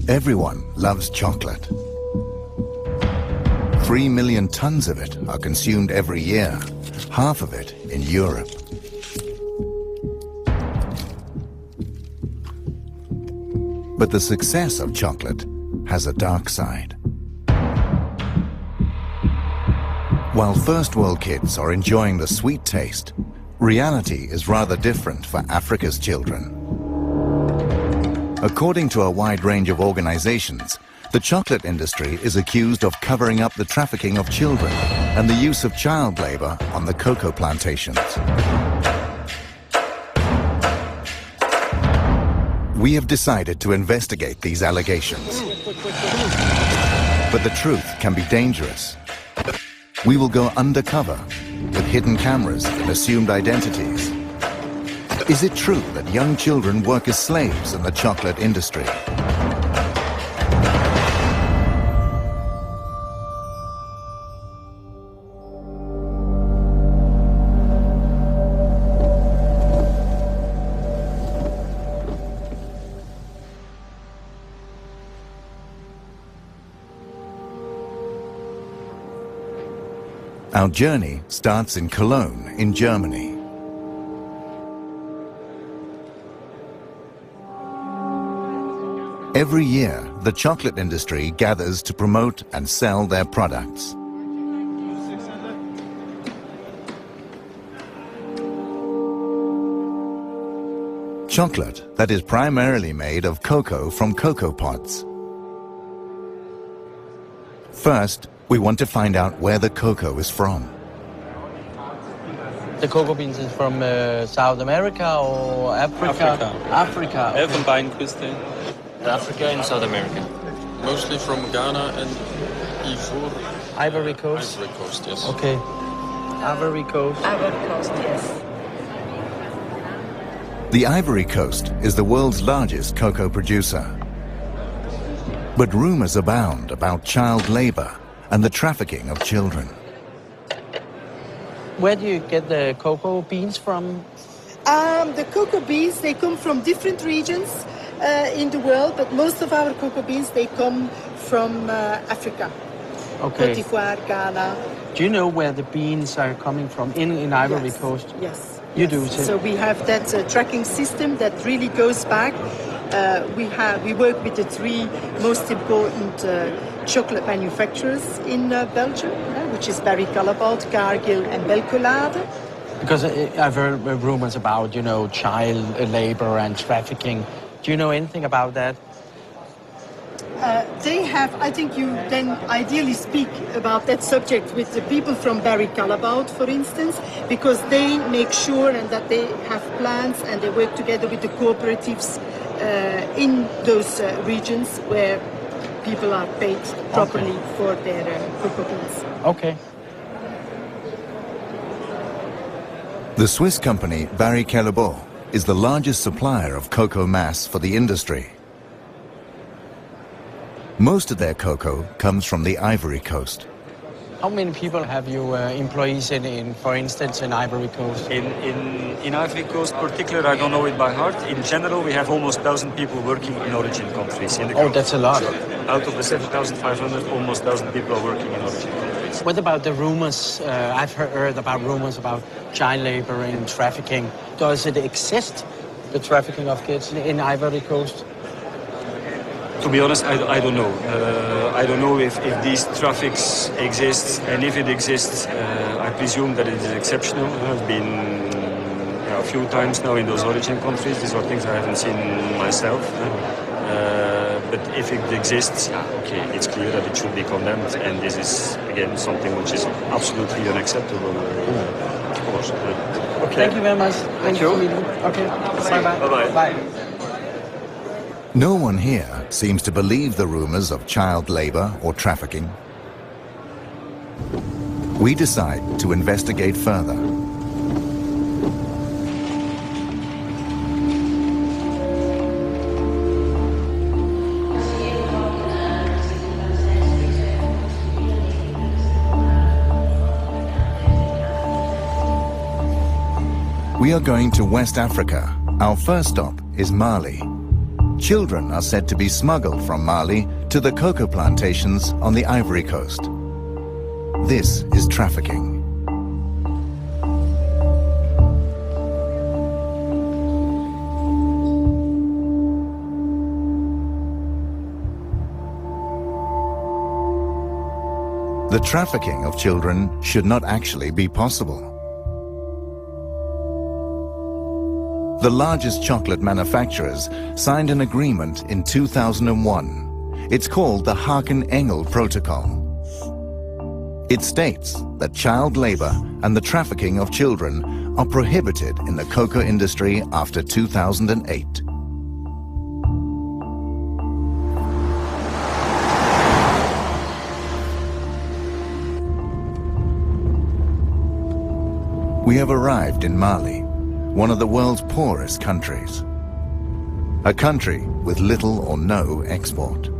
Everyone loves chocolate. 3 million tons of it are consumed every year, half of it in Europe. But the success of chocolate has a dark side. While first world kids are enjoying the sweet taste, reality is rather different for Africa's children. According to a wide range of organizations, the chocolate industry is accused of covering up the trafficking of children and the use of child labor on the cocoa plantations. We have decided to investigate these allegations. But the truth can be dangerous. We will go undercover with hidden cameras and assumed identities. Is it true that young children work as slaves in the chocolate industry? Our journey starts in Cologne, in Germany. Every year, the chocolate industry gathers to promote and sell their products. Chocolate that is primarily made of cocoa from cocoa pods. First, we want to find out where the cocoa is from. The cocoa beans is from South America or Africa? Africa. Okay. Elfenbeinküste. Africa and South America. Mostly from Ghana and Ivory Coast. Ivory Coast, yes. Okay. Ivory Coast. Ivory Coast, yes. The Ivory Coast is the world's largest cocoa producer. But rumors abound about child labor and the trafficking of children. Where do you get the cocoa beans from? The cocoa beans, they come from different regions in the world, but most of our cocoa beans, they come from Africa. Okay. Côte d'Ivoire, Ghana. Do you know where the beans are coming from in Ivory Coast? Yes. You do, too. too? So we have that tracking system that really goes back. We work with the three most important chocolate manufacturers in Belgium, which is Barry Callebaut, Cargill and Belcolade. Because I've heard rumors about, child labor and trafficking. Do you know anything about that? They have, I think you then ideally speak about that subject with the people from Barry Callebaut, for instance, because they make sure and that they have plans and they work together with the cooperatives in those regions where people are paid properly for their cocoa beans. Okay. The Swiss company Barry Callebaut is the largest supplier of cocoa mass for the industry. Most of their cocoa comes from the Ivory Coast. How many people have you employees in, for instance, in Ivory Coast? In Ivory Coast particular, I don't know it by heart. In general, we have almost 1,000 people working in origin countries. That's a lot. Out of the 7,500, almost 1,000 people are working in origin countries. What about the rumors? I've heard about rumors about child labor and trafficking. Does it exist, the trafficking of kids in Ivory Coast? To be honest, I don't know. I don't know if these traffics exist, and if it exists, I presume that it is exceptional. I've been a few times now in those origin countries. These are things I haven't seen myself. But if it exists, okay, it's clear that it should be condemned, and this is, again, something which is absolutely unacceptable, of course. Okay. Thank you very much. Thank you. Okay. Bye-bye. Bye-bye. Bye. No one here seems to believe the rumors of child labor or trafficking. We decide to investigate further. We are going to West Africa. Our first stop is Mali. children are said to be smuggled from Mali to the cocoa plantations on the Ivory Coast. This is trafficking. The trafficking of children should not actually be possible. The largest chocolate manufacturers signed an agreement in 2001. It's called the Haken-Engel Protocol. It states that child labor and the trafficking of children are prohibited in the cocoa industry after 2008. We have arrived in Mali, one of the world's poorest countries. A country with little or no export.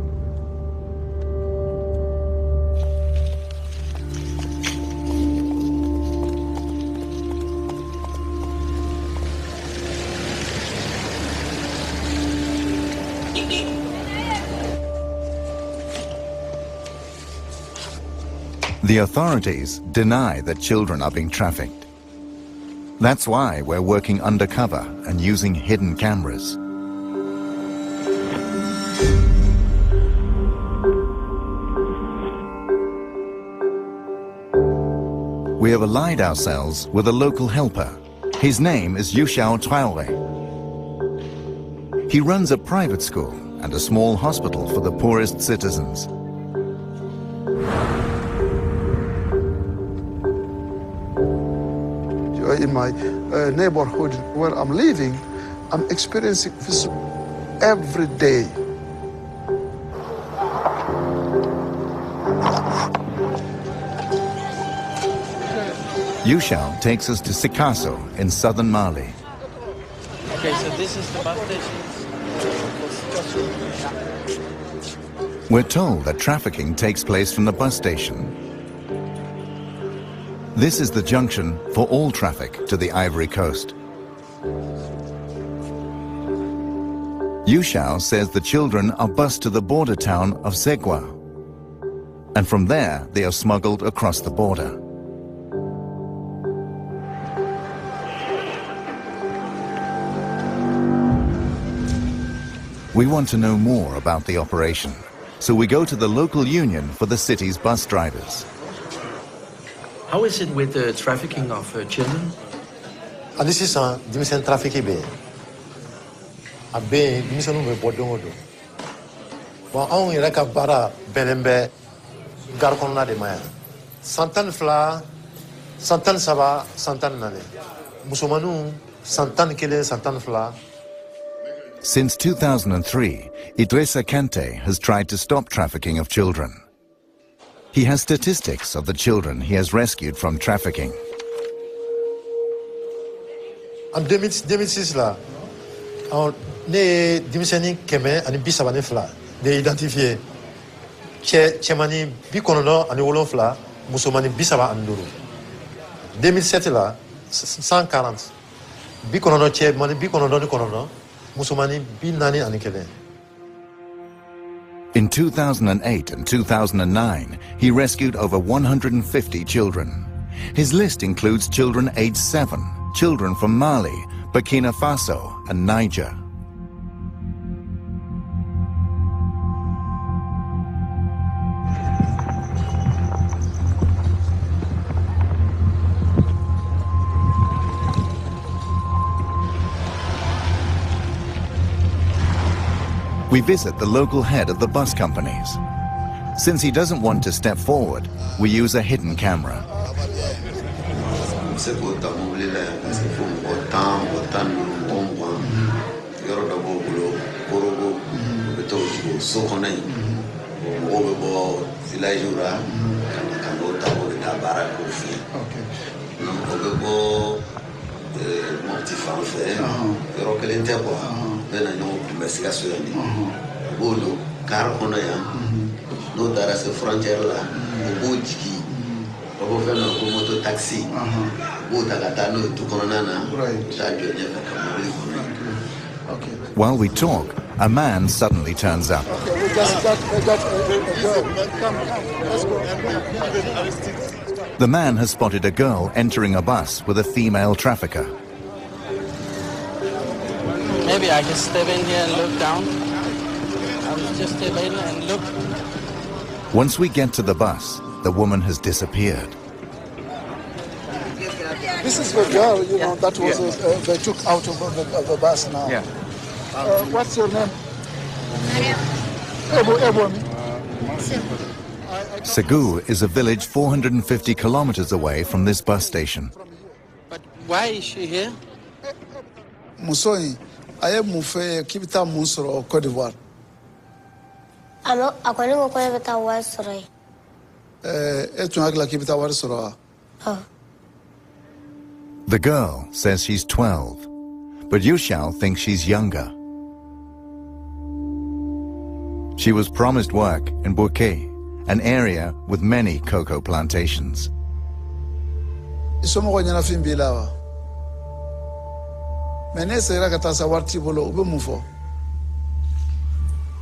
The authorities deny that children are being trafficked. That's why we're working undercover and using hidden cameras. We have allied ourselves with a local helper. His name is Yushao Traore. He runs a private school and a small hospital for the poorest citizens. In my neighborhood where I'm living, I'm experiencing this every day. Yushao takes us to Sikasso in southern Mali. Okay, so this is the bus station. We're told that trafficking takes place from the bus station. This is the junction for all traffic to the Ivory Coast. Yushao says the children are bused to the border town of Segwa, and from there they are smuggled across the border. We want to know more about the operation, so we go to the local union for the city's bus drivers. How is it with the trafficking of children? This is a dimension trafficking be. A be dimension we bodong do. Wa on ira ka bara belembe garkonna de maya. Santan fla, santan saba, santan nane. Musumanu santan kele, santan fla. Since 2003, Idrissa Kante has tried to stop trafficking of children. He has statistics of the children he has rescued from trafficking. En 2006 là, ne dimensioni keme ani bisabane fla de identifier chemani bikonono ani wolofla musomani bisaba anduru. 2007 là 140 bikonono chemani bikonono ni konono musomani binani ani kele. In 2008 and 2009, he rescued over 150 children. His list includes children aged 7, children from Mali, Burkina Faso, and Niger. We visit the local head of the bus companies. Since he doesn't want to step forward, we use a hidden camera. No dara se frontière là o jiki o fẹ́ na ko moto taxi o tagata no to konana na ta jone ka mobile. While we talk, a man suddenly turns up. Okay, we just got a girl. Come, let's go. The man has spotted a girl entering a bus with a female trafficker. Maybe I can step in here and look down. I'll just step in and look. Once we get to the bus, the woman has disappeared. This is the girl, you know, that was they took out of the bus now. Yeah. What's your name? Segu is a village 450 kilometers away from this bus station. But why is she here? Musoi, I am Mufe Kibita Musoro, Cote d'Ivoire. According to Kibita Wasray. Etunagla Kibita Warsoro. The girl says she's 12, but Yushao thinks she's younger. She was promised work in Busca, an area with many cocoa plantations. Isomogonyana fimbilawa. Menese era katasa warti bolo ube mufo.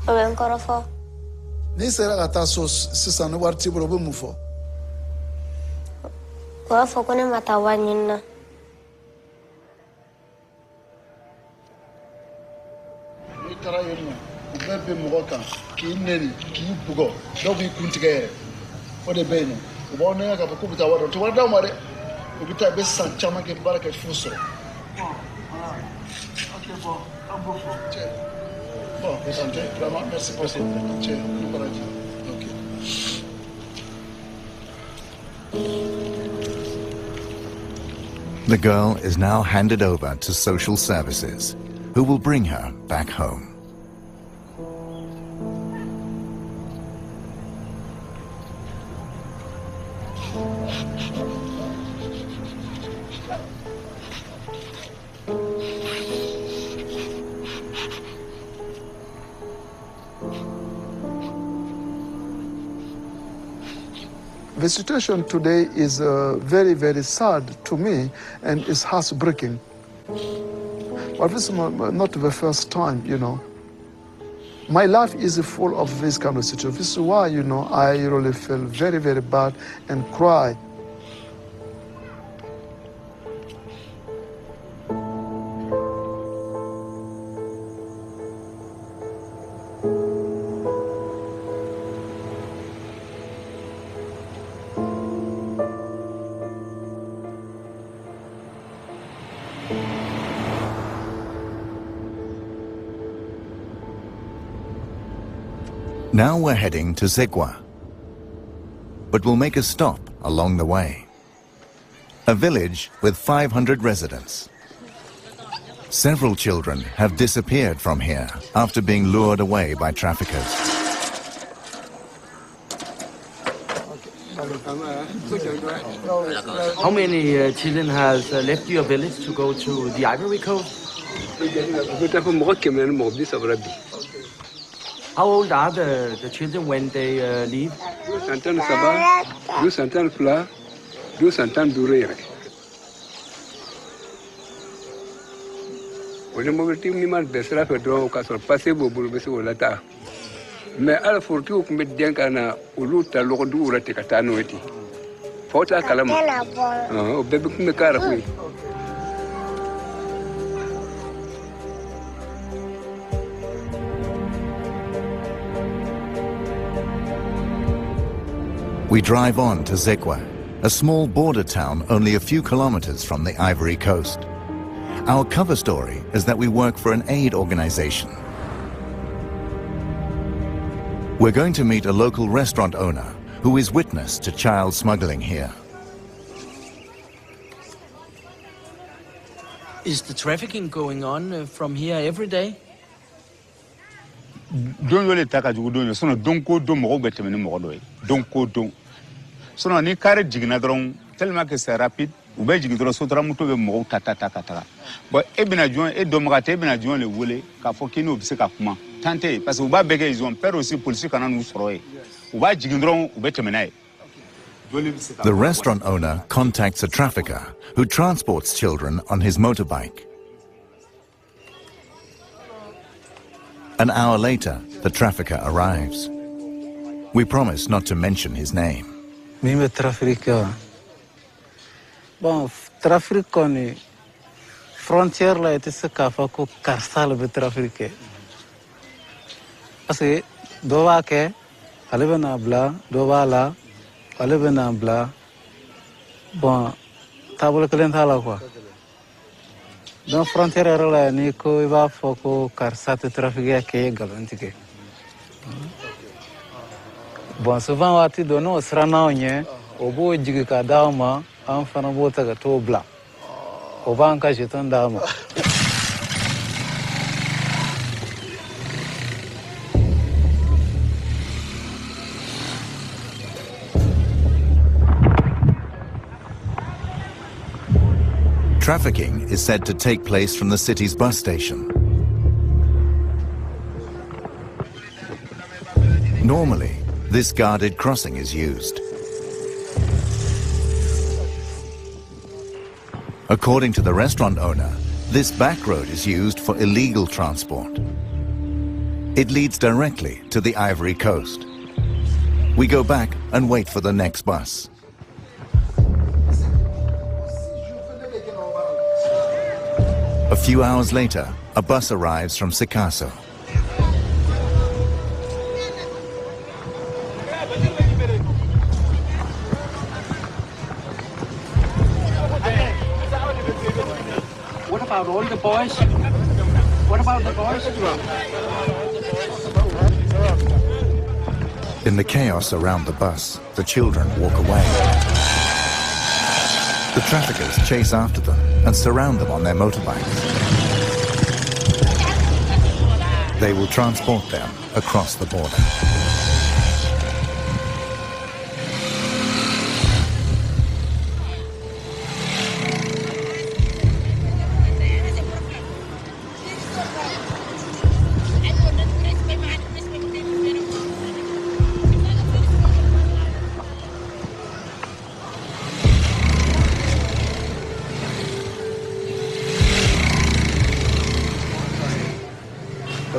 Ube nkorofo. Ni sera kataso sisa no warti bolo ube mufo. Wa fokone matawanyina. Itara yeno. Ubebe mugoka ki neri ki bugo. Dobi kuntigere. Ode beno. Ubone ya kapukubita wado. To wada mare. Ubita be san chama ke baraka fuso. Okay, bon. Ambofo. Bon, santé. Vraiment, merci pour cette okay. The girl is now handed over to social services, who will bring her back home. The situation today is very, very sad to me, and it's heartbreaking. But this is not the first time, you know. My life is full of this kind of situation. This is why, you know, I really feel very, very bad and cry. Now we're heading to Zegwa, but we'll make a stop along the way. A village with 500 residents. Several children have disappeared from here after being lured away by traffickers. How many children has left your village to go to the Ivory Coast? How old are the children when they leave? 2 ans Sabah, 2 ans Fla, 2 ans Durer. On est mauvais ni mal de cela fait droit au cas sur passer bobo besi wala ta. Mais ala forti ko mbet denka na uluta lokodu urate katano eti. Fota kalama. O bebe kume kara kwi. We drive on to Zegwa, a small border town only a few kilometers from the Ivory Coast. Our cover story is that we work for an aid organization. We're going to meet a local restaurant owner who is witness to child smuggling here. Is the trafficking going on from here every day? Don't really take a good so don't go do more better than more. Don't go do. So no ni carry jignadron tell me que c'est rapide ou ben jignadron so tra muto be mo tata. But ebina join e domrate ebina join le wole ka fo kini obise ka kuma tante parce que ou ba bege ils ont peur aussi police kana nous froye. Ou ba jignadron ou better menai. The restaurant owner contacts a trafficker who transports children on his motorbike. An hour later, the trafficker arrives. We promise not to mention his name. Mime trafficker. Bon, trafficker ni frontière la ete se kafa ko karsal be trafficker. Parce que dowa ke alebe na bla, dowa la alebe na bla. Bon, table kelen thala quoi. Dans frontière la ni ko iba foko karsate trafficker ke galantike. Bon, souvent wati dono srana onye obo jigi ka dama an fana bota ga to bla. Oba an ka jeton dama. Trafficking is said to take place from the city's bus station. Normally, this guarded crossing is used. According to the restaurant owner, this back road is used for illegal transport. It leads directly to the Ivory Coast. We go back and wait for the next bus. A few hours later, a bus arrives from Sikasso. What about all the boys? What about the boys? In the chaos around the bus, the children walk away. The traffickers chase after them and surround them on their motorbikes. They will transport them across the border.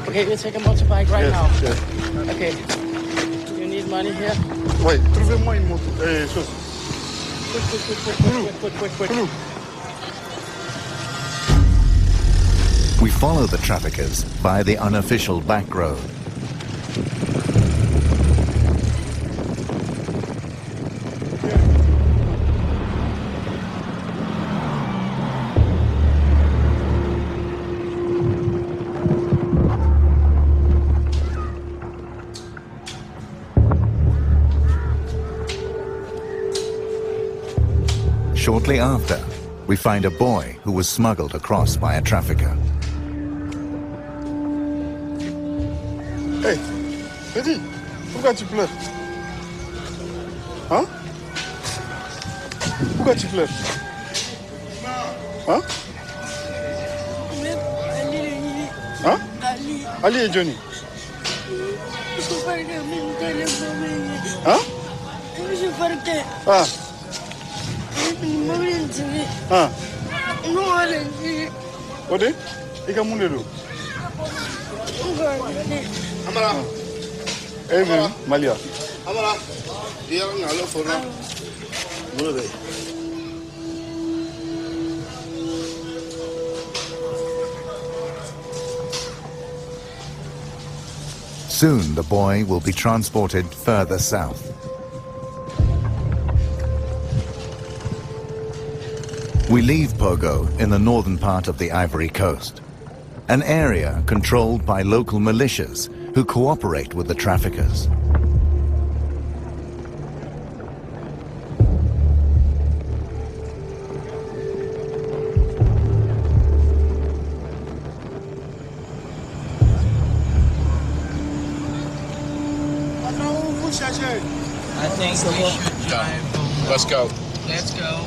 Okay, we'll take a motorbike right now. Yes. Okay. You need money here? Ouais, trouvez-moi une moto. Chose. Quick. We follow the traffickers by the unofficial back road. Shortly after, we find a boy who was smuggled across by a trafficker. Hey, Eddie, pourquoi tu pleures? Hein? Pourquoi tu pleures? Hein? Hein? Ali et Johnny. Hein? Ah. Ah. Ode? Ika munelo. Amara. Even Malia. Amara. Dia ngalo fona. Mule. Soon the boy will be transported further south. We leave Pogo in the northern part of the Ivory Coast, an area controlled by local militias who cooperate with the traffickers. I think we should drive. Let's go. Let's go.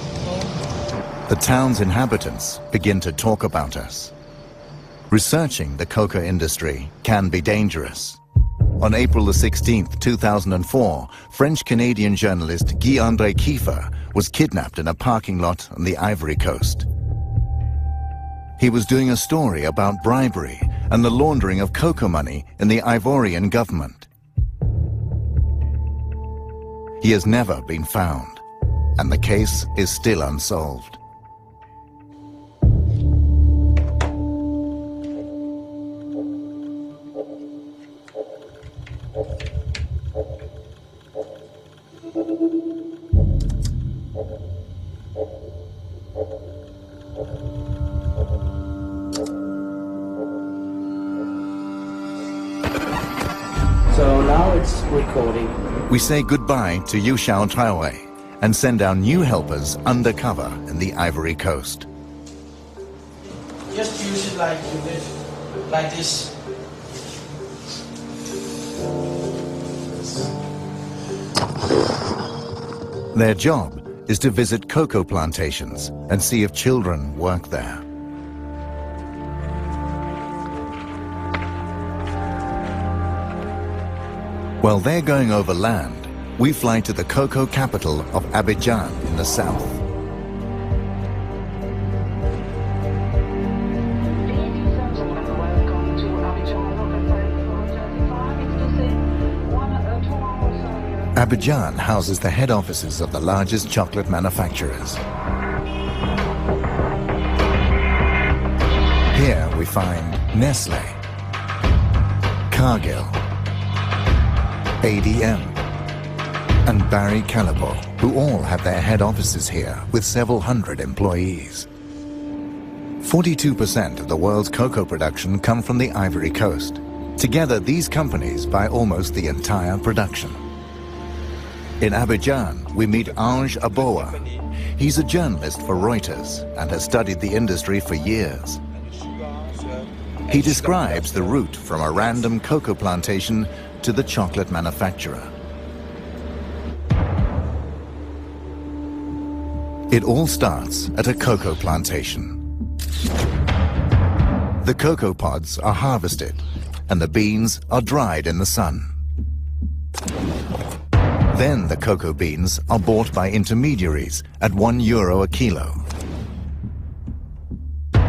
The town's inhabitants begin to talk about us. Researching the coca industry can be dangerous. On April the 16th, 2004, French-Canadian journalist Guy-André Kiefer was kidnapped in a parking lot on the Ivory Coast. He was doing a story about bribery and the laundering of cocoa money in the Ivorian government. He has never been found, and the case is still unsolved. So now it's recording. We say goodbye to Yu Xiao Traore and send our new helpers undercover in the Ivory Coast. Just use it like you did, like this. Their job is to visit cocoa plantations and see if children work there. While they're going over land, we fly to the cocoa capital of Abidjan in the south. Abidjan houses the head offices of the largest chocolate manufacturers. Here we find Nestlé, Cargill, ADM, and Barry Callebaut, who all have their head offices here with several hundred employees. 42% of the world's cocoa production come from the Ivory Coast. Together, these companies buy almost the entire production. In Abidjan, we meet Ange Aboa. He's a journalist for Reuters and has studied the industry for years. He describes the route from a random cocoa plantation to the chocolate manufacturer. It all starts at a cocoa plantation. The cocoa pods are harvested and the beans are dried in the sun. Then the cocoa beans are bought by intermediaries at €1 a kilo.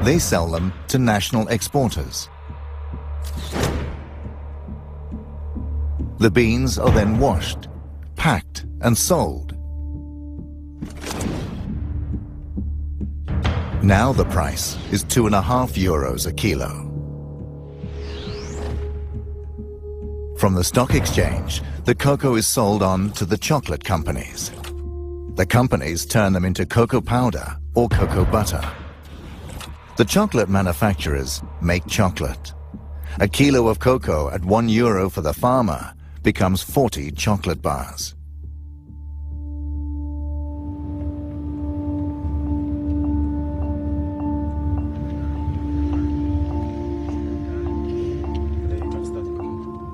They sell them to national exporters. The beans are then washed, packed and sold. Now the price is €2.50 a kilo. From the stock exchange, the cocoa is sold on to the chocolate companies. The companies turn them into cocoa powder or cocoa butter. The chocolate manufacturers make chocolate. A kilo of cocoa at €1 for the farmer becomes 40 chocolate bars.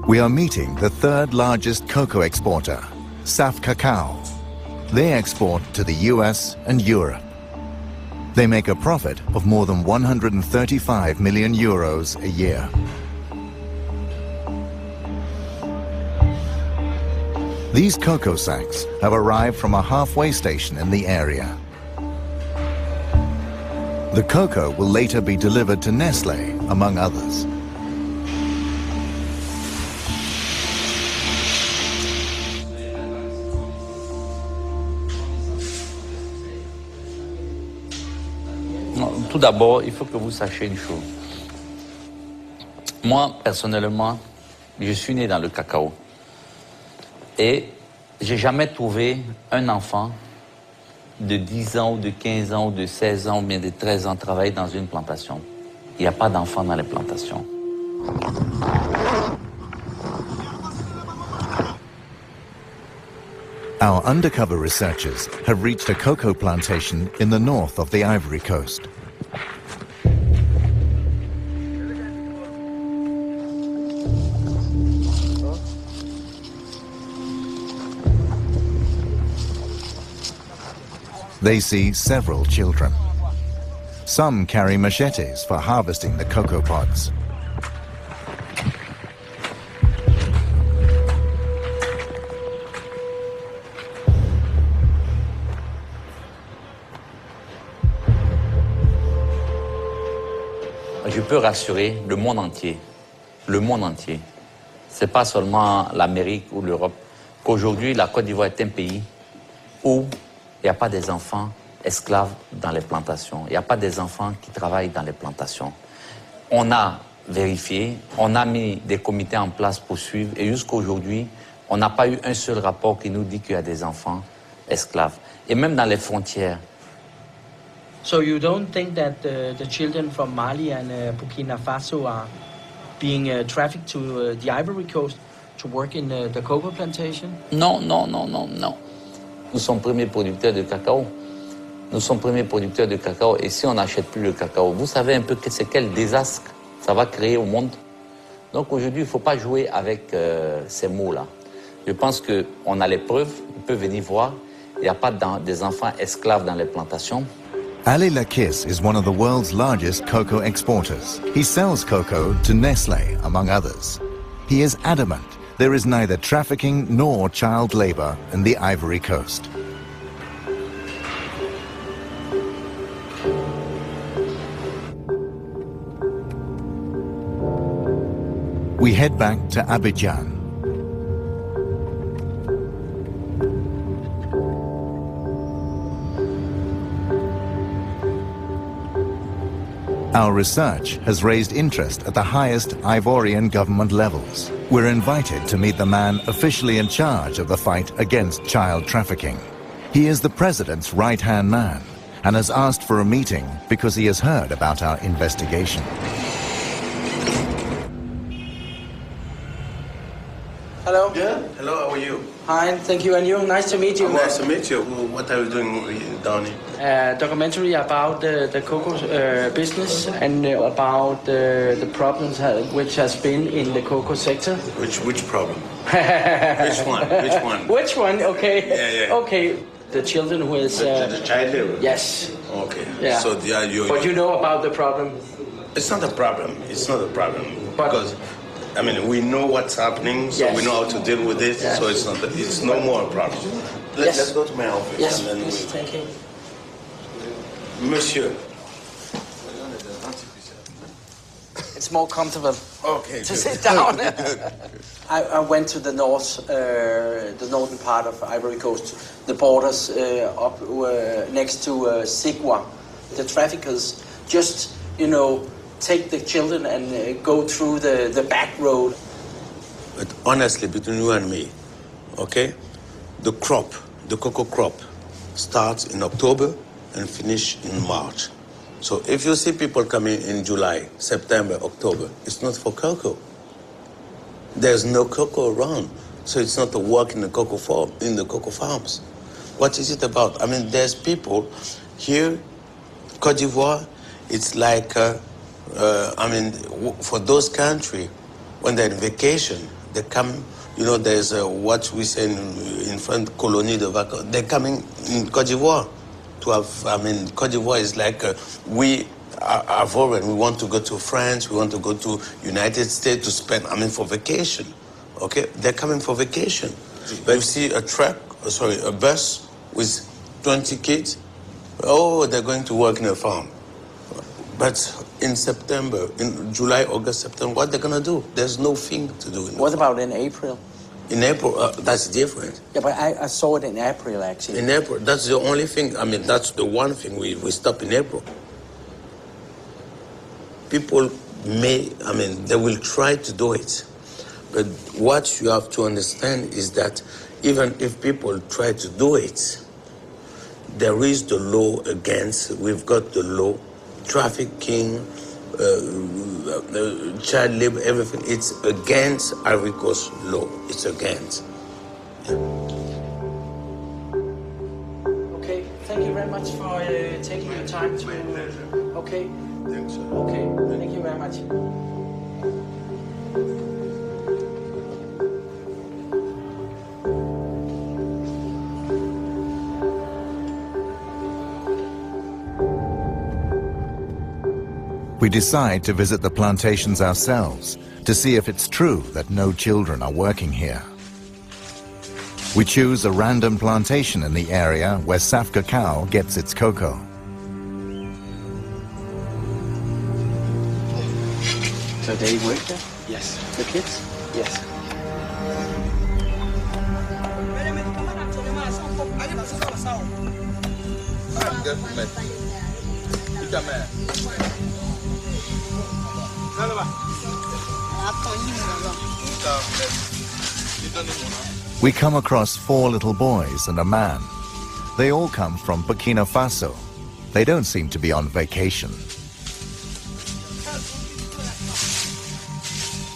We are meeting the third largest cocoa exporter, SAF Cacao. They export to the US and Europe. They make a profit of more than €135 million a year. These cocoa sacks have arrived from a halfway station in the area. The cocoa will later be delivered to Nestlé, among others. Tout d'abord, il faut que vous sachiez une chose. Moi, personnellement, je suis né dans le cacao. Et j'ai jamais trouvé un enfant de 10 ans ou de 15 ans ou de 16 ans ou bien de 13 ans travailler dans une plantation. Il n'y a pas d'enfants dans les plantations. Our undercover researchers have reached a cocoa plantation in the north of the Ivory Coast. They see several children. Some carry machetes for harvesting the cocoa pods. je peux rassurer le monde entier. Le monde entier. C'est pas seulement l'Amérique ou l'Europe. Qu'aujourd'hui, la Côte d'Ivoire est un pays où il n'y a pas des enfants esclaves dans les plantations. Il n'y a pas des enfants qui travaillent dans les plantations. On a vérifié, on a mis des comités en place pour suivre et jusqu'à aujourd'hui, on n'a pas eu un seul rapport qui nous dit qu'il y a des enfants esclaves. Et même dans les frontières. So you don't think that the children from Mali and Burkina Faso are being trafficked to the Ivory Coast to work in the cocoa plantation? Non, non, non, non, non. Nous sommes premiers producteurs de cacao. Nous sommes premiers producteurs de cacao et si on n'achète plus le cacao, vous savez un peu c'est quel désastre ça va créer au monde. Donc aujourd'hui, il ne faut pas jouer avec ces mots-là. Je pense qu'on a les preuves, on peut venir voir. Il n'y a pas des enfants esclaves dans les plantations. Ali Lakis is one of the world's largest cocoa exporters. He sells cocoa to Nestlé, among others. He is adamant there is neither trafficking nor child labor in the Ivory Coast. We head back to Abidjan. Our research has raised interest at the highest Ivorian government levels. We're invited to meet the man officially in charge of the fight against child trafficking. He is the president's right-hand man and has asked for a meeting because he has heard about our investigation. Hello. Yeah. Hello. How are you? Hi. Thank you. And you? Nice to meet you. Nice to meet you. What are you doing down here? Documentary about the cocoa business and about the problems which has been in the cocoa sector. Which problem? Which one? Which one? Which one? Okay. Yeah. Okay. The children who is the child labor. Yes. Okay. Yeah. So But you know about the problem. It's not a problem. It's not a problem because. I mean, we know what's happening, so we know how to deal with it. Yes. So it's no more a problem. Let's go to my office. Yes, and then please, thank you. Monsieur. It's more comfortable. Okay. To sit down. I went to the northern part of Ivory Coast, the borders up next to Sigua. The traffickers just, take the children and go through the back road. But honestly, between you and me, okay, the cocoa crop, starts in October and finish in March. So if you see people coming in July, September, October, it's not for cocoa. There's no cocoa around, so it's not a work in the cocoa farms. What is it about? I mean, there's people here, Côte d'Ivoire, it's like. For those countries, when they're on vacation, they come, there's what we say in French, colonie de vacances. They're coming in Côte d'Ivoire to have, Côte d'Ivoire is like, we are foreign. We want to go to France, we want to go to United States to spend, for vacation. Okay? They're coming for vacation. But you see a bus with 20 kids, they're going to work in a farm. But in September, in July, August, September, what they're going to do? There's no thing to do. What about in April? In April, that's different. Yeah, but I saw it in April, actually. In April, that's the only thing, that's the one thing we stop in April. People they will try to do it. But what you have to understand is that even if people try to do it, there is the law we've got the law, trafficking, child labor, everything. It's against Ivory Coast law. It's against. Okay, thank you very much for taking your time to. My pleasure. Okay. Thanks. Okay, thank you very much. We decide to visit the plantations ourselves to see if it's true that no children are working here. We choose a random plantation in the area where Saf Cacao gets its cocoa. So they work there? Yes. The kids? Yes. We come across 4 little boys and a man. They all come from Burkina Faso. They don't seem to be on vacation.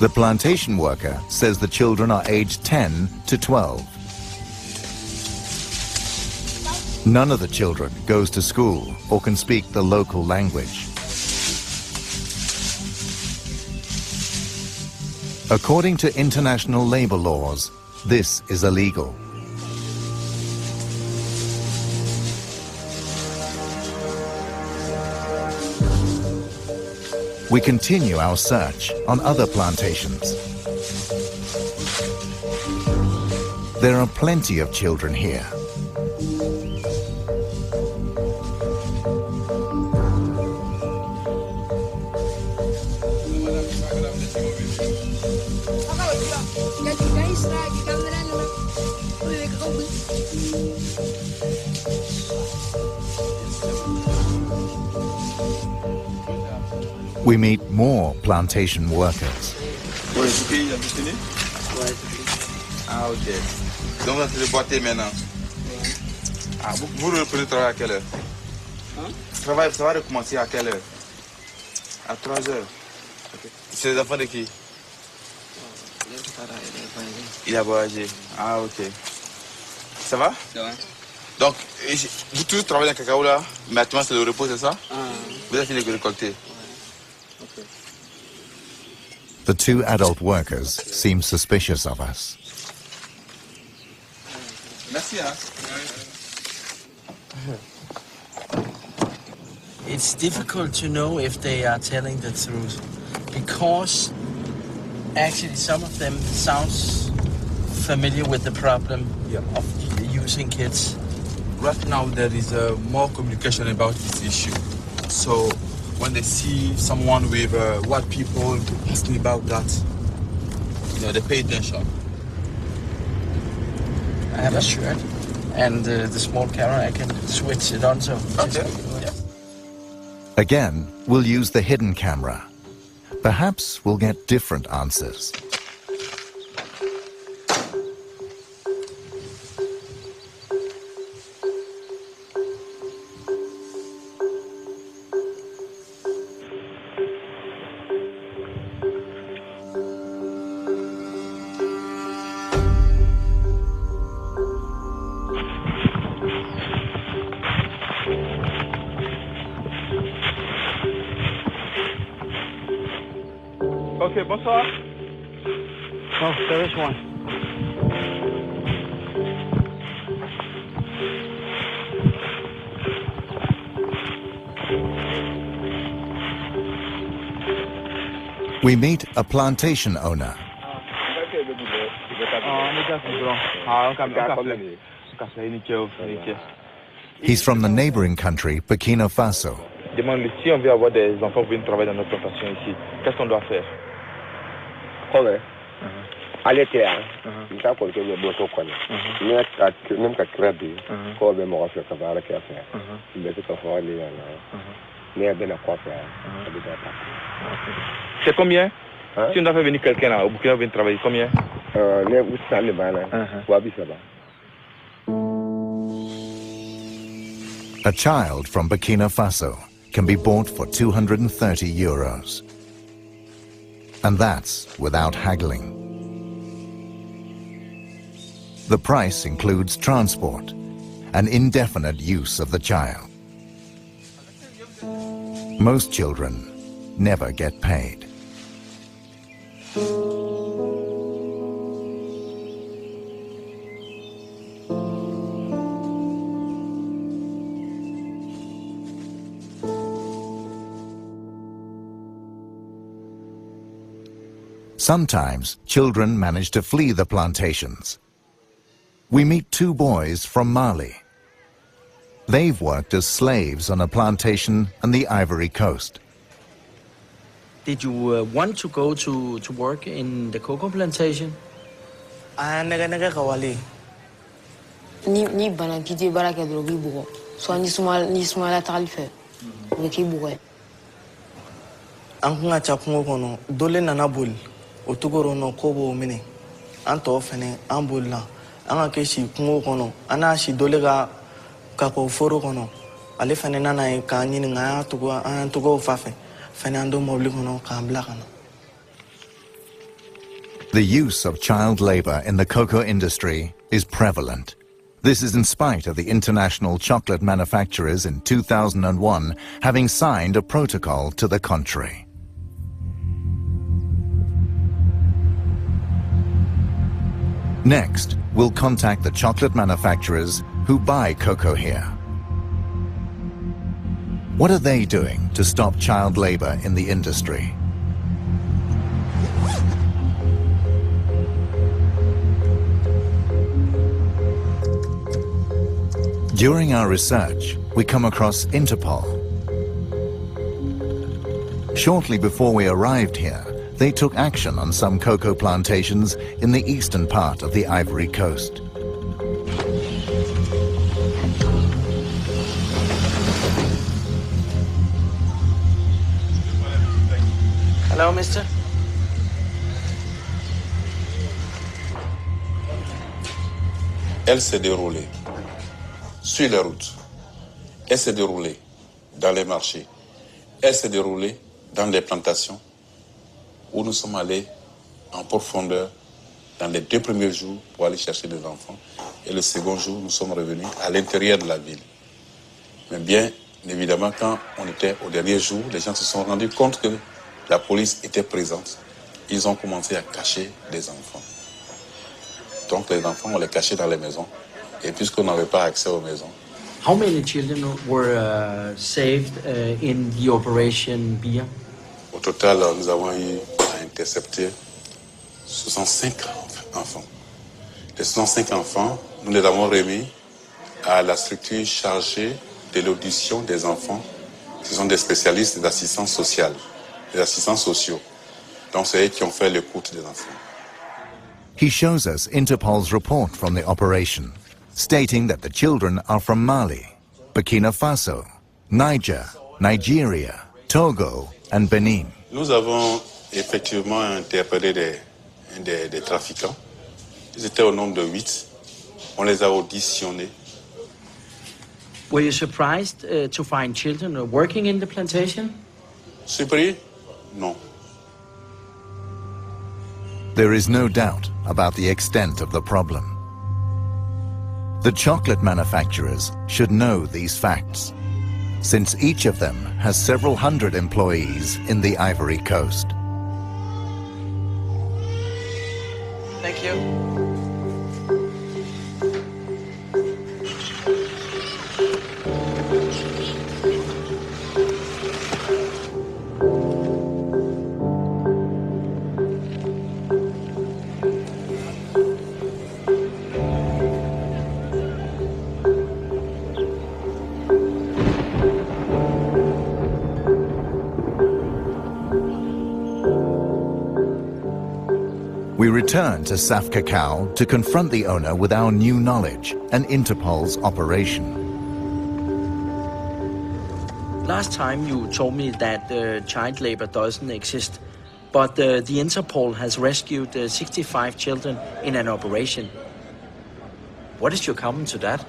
The plantation worker says the children are aged 10 to 12. None of the children goes to school or can speak the local language. According to international labor laws, this is illegal. We continue our search on other plantations. There are plenty of children here. We meet more plantation workers. Vous les coupez, Agustine? Ouais. Ah, ok. Donc, vous allez boiter maintenant. Ah, vous reprenez le travail à quelle heure? Hein? Ça va recommencer à quelle heure? À 3 heures. Okay. C'est les enfants de qui? Il a voyagé. Ah, ok. Ça va? Ça va. Donc, vous tous travaillez dans le cacao là, maintenant c'est le repos, c'est ça? Ah. Vous avez fini de récolter? Okay. The 2 adult workers seem suspicious of us. Merci, hein? It's difficult to know if they are telling the truth because actually some of them sounds familiar with the problem of using kids. Right now there is more communication about this issue. So when they see someone with white people asking about that, you know, they pay attention. I have a shirt and the small camera, I can switch it on so. Okay. Again, we'll use the hidden camera. Perhaps we'll get different answers. Ok, bonsoir. Oh, there is one. We meet a plantation owner. He's from the neighboring country, Burkina Faso. Demande si on veut avoir des enfants qui viennent travailler dans notre plantation ici, qu'est-ce qu'on doit faire? Allez clair, il t'a collecté le boto connaît. Même qu'à crédit, quand on va faire travailler qu'à faire, il va tout faire aller là. Mais bien à quoi faire? C'est combien? Si on a fait venir quelqu'un là, au Burkina vient travailler combien? Les Oussans les bana, Wabi Saba. A child from Burkina Faso can be bought for €230. And that's without haggling. The price includes transport and indefinite use of the child. Most children never get paid. Sometimes children manage to flee the plantations. We meet 2 boys from Mali. They've worked as slaves on a plantation on the Ivory Coast. Did you want to go to work in the cocoa plantation? Ni bana kiti baraka drogi bugo. So ni smala talife. Ni ki bugo. An kun ka ca kungo kɔnɔ dole nana boli o togoro nɔ ko b'o minɛ an tɔ fɛnɛ an bolila an ka kɛ si kungo kɔnɔ an n'a si dole ka kakao foro kɔnɔ ale fɛnɛ nana ye k'an ɲininka an y'an tɔgɔw fa fɛ fɛnɛ an don mɔbili kɔnɔ k'an bila ka na. The use of child labor in the cocoa industry is prevalent. This is in spite of the international chocolate manufacturers in 2001 having signed a protocol to the contrary. Next, we'll contact the chocolate manufacturers who buy cocoa here. What are they doing to stop child labor in the industry? During our research, we come across Interpol. Shortly before we arrived here, they took action on some cocoa plantations in the eastern part of the Ivory Coast. Hello, mister. Elle s'est déroulée sur les routes. Elle s'est déroulée dans les marchés. Elle s'est déroulée dans les plantations où nous sommes allés en profondeur dans les 2 premiers jours pour aller chercher des enfants. Et le second jour, nous sommes revenus à l'intérieur de la ville. Mais bien évidemment, quand on était au dernier jour, les gens se sont rendus compte que la police était présente. Ils ont commencé à cacher des enfants. Donc les enfants, on les cachait dans les maisons. Et puisqu'on n'avait pas accès aux maisons. How many children were saved in the operation Bia? Au total, nous avons eu à intercepter 65 enfants. Les 65 enfants, nous les avons remis à la structure chargée de l'audition des enfants. Ce sont des spécialistes d'assistance sociale, des assistants sociaux. Donc c'est eux qui ont fait l'écoute des enfants. He shows us Interpol's report from the operation, stating that the children are from Mali, Burkina Faso, Niger, Nigeria, Togo, and Benin. Nous avons effectivement interpellé des trafiquants. Ils étaient au nombre de 8. On les a auditionnés. Were you surprised to find children working in the plantation? Surpris? Non. There is no doubt about the extent of the problem. The chocolate manufacturers should know these facts, since each of them has several hundred employees in the Ivory Coast. Thank you. We return to Saf Cacao to confront the owner with our new knowledge and Interpol's operation. Last time you told me that child labor doesn't exist, but the Interpol has rescued 65 children in an operation. What is your comment to that?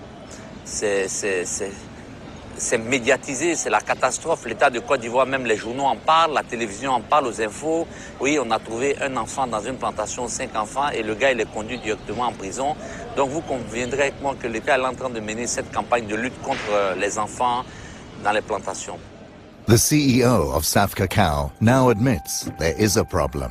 C'est médiatisé, c'est la catastrophe. L'État de Côte d'Ivoire, même les journaux en parlent, la télévision en parle, aux infos. Oui, on a trouvé un enfant dans une plantation, 5 enfants, et le gars, il est conduit directement en prison. Donc vous conviendrez avec moi que l'État est en train de mener cette campagne de lutte contre les enfants dans les plantations. The CEO of Saf Cacao now admits there is a problem.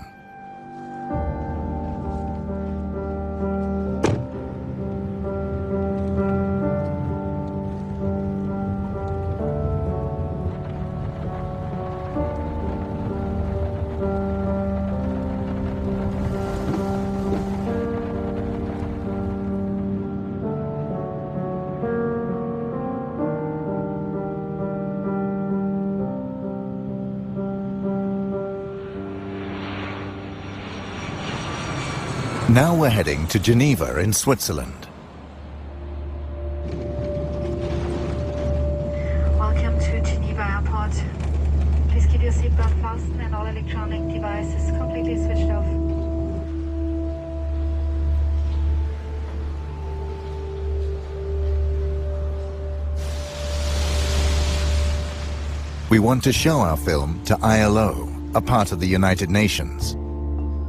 Now we're heading to Geneva in Switzerland. Welcome to Geneva Airport. Please keep your seatbelt fastened and all electronic devices completely switched off. We want to show our film to ILO, a part of the United Nations.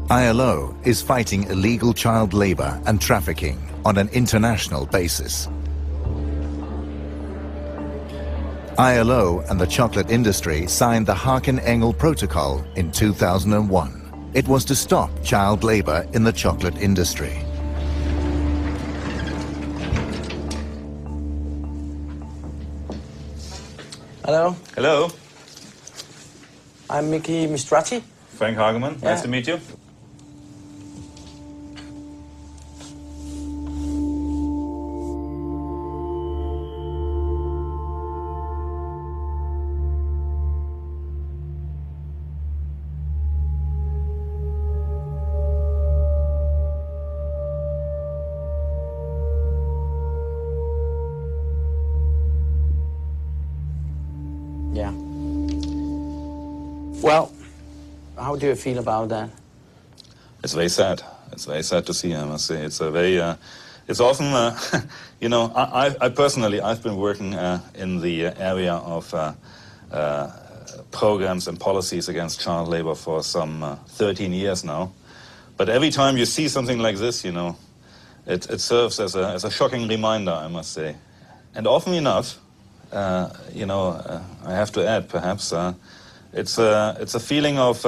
ILO is fighting illegal child labor and trafficking on an international basis. ILO and the chocolate industry signed the Haken-Engel Protocol in 2001. It was to stop child labor in the chocolate industry. Hello. Hello. I'm Mickey Mistrati. Frank Hageman. Nice to meet you. Yeah. Well, how do you feel about that? It's very sad. It's very sad to see, I must say. It's a very, it's often, you know, I personally, I've been working in the area of programs and policies against child labor for some 13 years now. But every time you see something like this, you know, it serves as a shocking reminder, I must say. And often enough, you know, I have to add, perhaps, it's a feeling of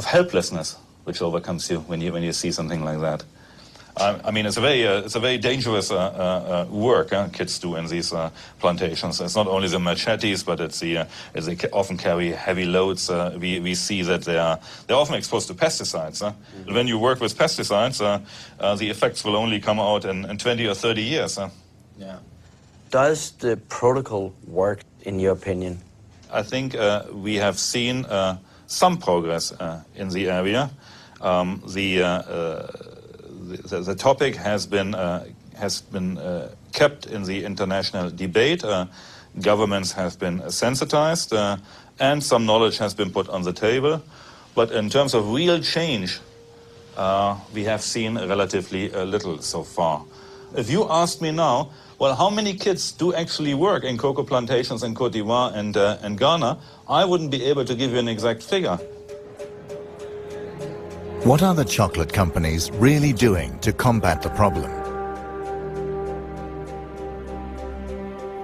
helplessness which overcomes you when you see something like that. I mean, it's a very dangerous work kids do in these plantations. It's not only the machetes, but it's they often carry heavy loads. We see that they're often exposed to pesticides. Mm-hmm. When you work with pesticides, the effects will only come out in 20 or 30 years. Yeah. Does the protocol work, in your opinion? I think we have seen some progress in the area. The topic has been kept in the international debate. Governments have been sensitized, and some knowledge has been put on the table. But in terms of real change, we have seen relatively little so far. If you ask me now, well, how many kids do actually work in cocoa plantations in Côte d'Ivoire and Ghana, I wouldn't be able to give you an exact figure. What are the chocolate companies really doing to combat the problem?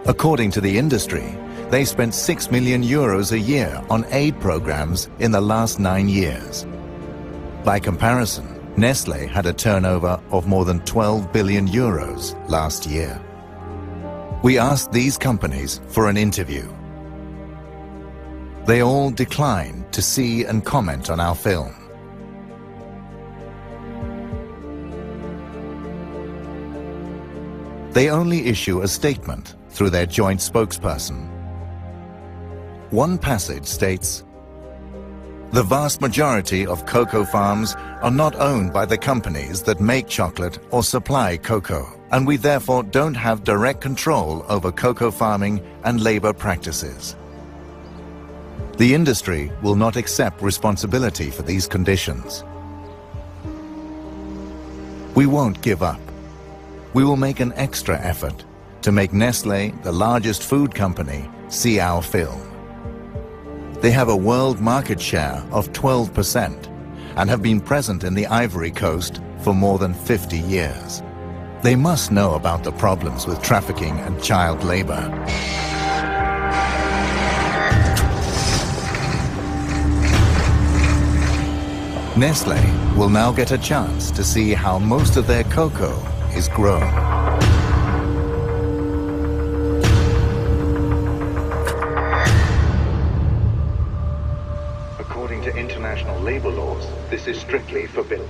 According to the industry, they spent €6 million a year on aid programs in the last 9 years. By comparison, Nestlé had a turnover of more than €12 billion last year. We asked these companies for an interview. They all declined to see and comment on our film. They only issue a statement through their joint spokesperson. One passage states, "The vast majority of cocoa farms are not owned by the companies that make chocolate or supply cocoa, and we therefore don't have direct control over cocoa farming and labor practices. The industry will not accept responsibility for these conditions. We won't give up. We will make an extra effort to make Nestlé, the largest food company, see our film. They have a world market share of 12% and have been present in the Ivory Coast for more than 50 years. They must know about the problems with trafficking and child labor." Nestlé will now get a chance to see how most of their cocoa is grown. According to international labor laws, this is strictly forbidden.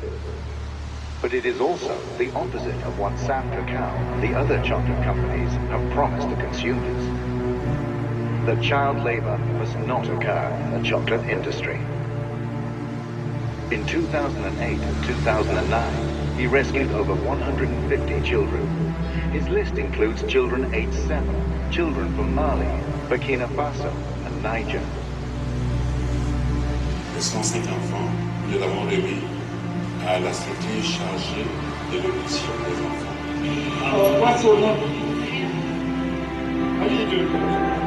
But it is also the opposite of what Sam Cacao and the other chocolate companies have promised to consumers. That child labor must not occur in the chocolate industry. In 2008 and 2009, he rescued over 150 children. His list includes children aged 7, children from Mali, Burkina Faso, and Niger. Les 105 enfants, nous l'avons remis à la structure chargée de l'éducation des enfants. Alors, what's your name? How do you do it?